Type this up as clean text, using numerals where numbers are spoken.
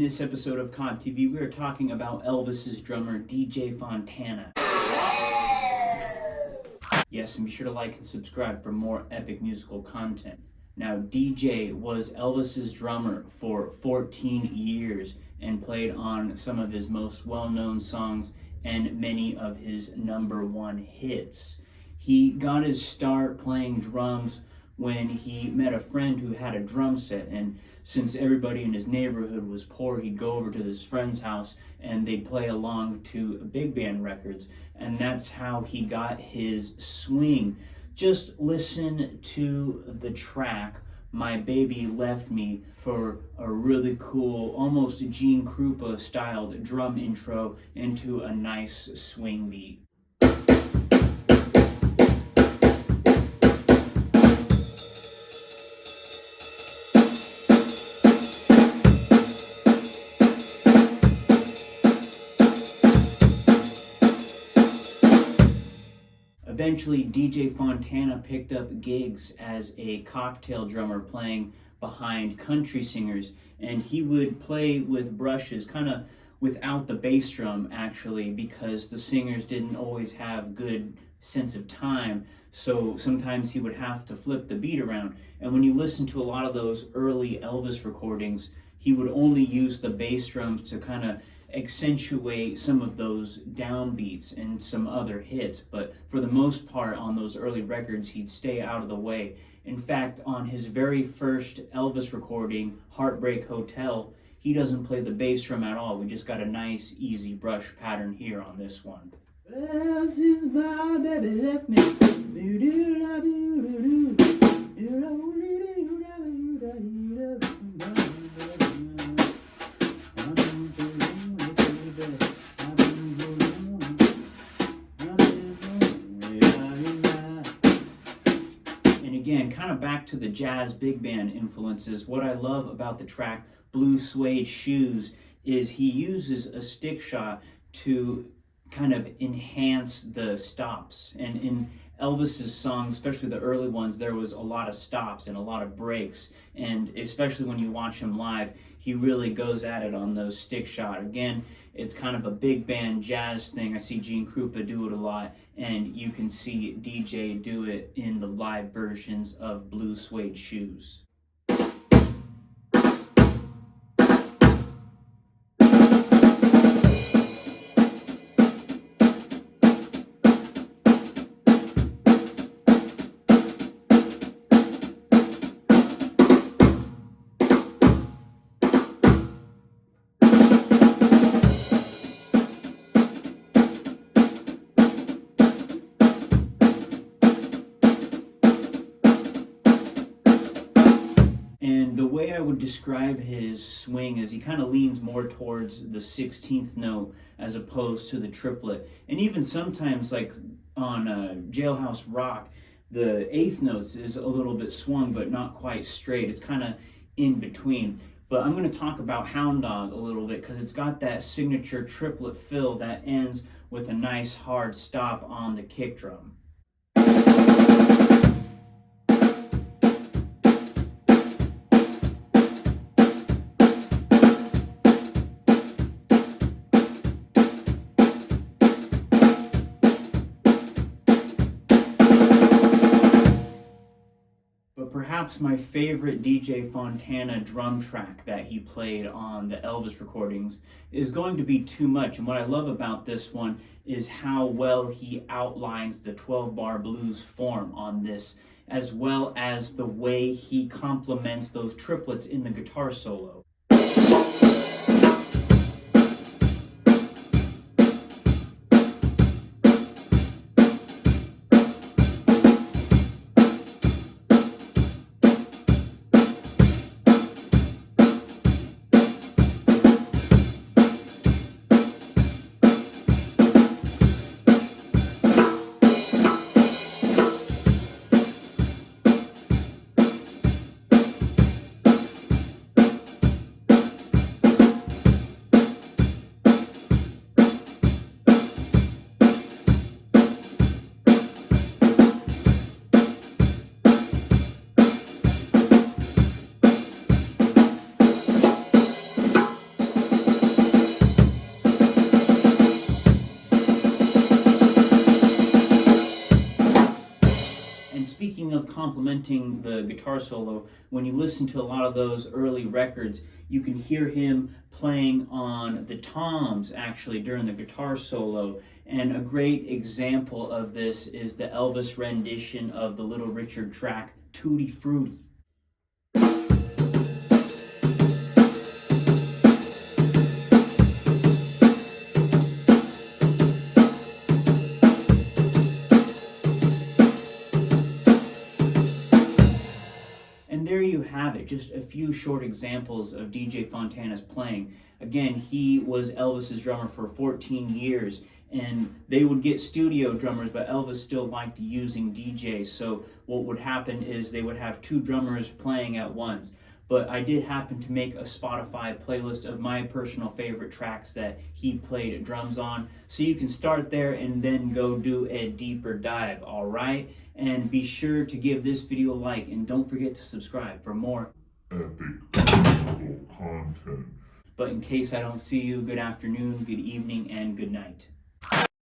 this episode of CobbTV, we are talking about Elvis's drummer, DJ Fontana. Yes, and be sure to like and subscribe for more epic musical content. Now, DJ was Elvis's drummer for 14 years and played on some of his most well-known songs and many of his #1 hits. He got his start playing drums when he met a friend who had a drum set, and since everybody in his neighborhood was poor, he'd go over to this friend's house and they'd play along to big band records, and that's how he got his swing. Just listen to the track My Baby Left Me for a really cool, almost Gene Krupa styled drum intro into a nice swing beat. Eventually, DJ Fontana picked up gigs as a cocktail drummer playing behind country singers, and he would play with brushes, kind of without the bass drum actually, because the singers didn't always have good sense of time, so sometimes he would have to flip the beat around. And when you listen to a lot of those early Elvis recordings, he would only use the bass drums to kind of accentuate some of those downbeats and some other hits, but for the most part on those early records he'd stay out of the way. In fact, on his very first Elvis recording, Heartbreak Hotel, he doesn't play the bass drum at all. We just got a nice easy brush pattern here on this one. Well, since my baby left me, again, kind of back to the jazz big band influences. What I love about the track Blue Suede Shoes is he uses a stick shot to kind of enhance the stops. And in Elvis's songs, especially the early ones, there was a lot of stops and a lot of breaks. And especially when you watch him live, he really goes at it on those stick shot. Again, it's kind of a big band jazz thing. I see Gene Krupa do it a lot, and you can see DJ do it in the live versions of Blue Suede Shoes. The way I would describe his swing is he kind of leans more towards the 16th note as opposed to the triplet. And even sometimes, like on Jailhouse Rock, the 8th notes is a little bit swung, but not quite straight. It's kind of in between. But I'm going to talk about Hound Dog a little bit because it's got that signature triplet fill that ends with a nice hard stop on the kick drum. Perhaps my favorite DJ Fontana drum track that he played on the Elvis recordings is going to be Too Much. And what I love about this one is how well he outlines the 12-bar blues form on this, as well as the way he complements those triplets in the guitar solo. complementing the guitar solo. When you listen to a lot of those early records, you can hear him playing on the toms actually during the guitar solo. And a great example of this is the Elvis rendition of the Little Richard track, Tutti Frutti. And there you have it, just a few short examples of DJ Fontana's playing. Again, he was Elvis's drummer for 14 years, and they would get studio drummers, but Elvis still liked using DJs. So what would happen is they would have two drummers playing at once. But I did happen to make a Spotify playlist of my personal favorite tracks that he played drums on. So you can start there and then go do a deeper dive, all right? And be sure to give this video a like, and don't forget to subscribe for more epic content. But in case I don't see you, good afternoon, good evening, and good night.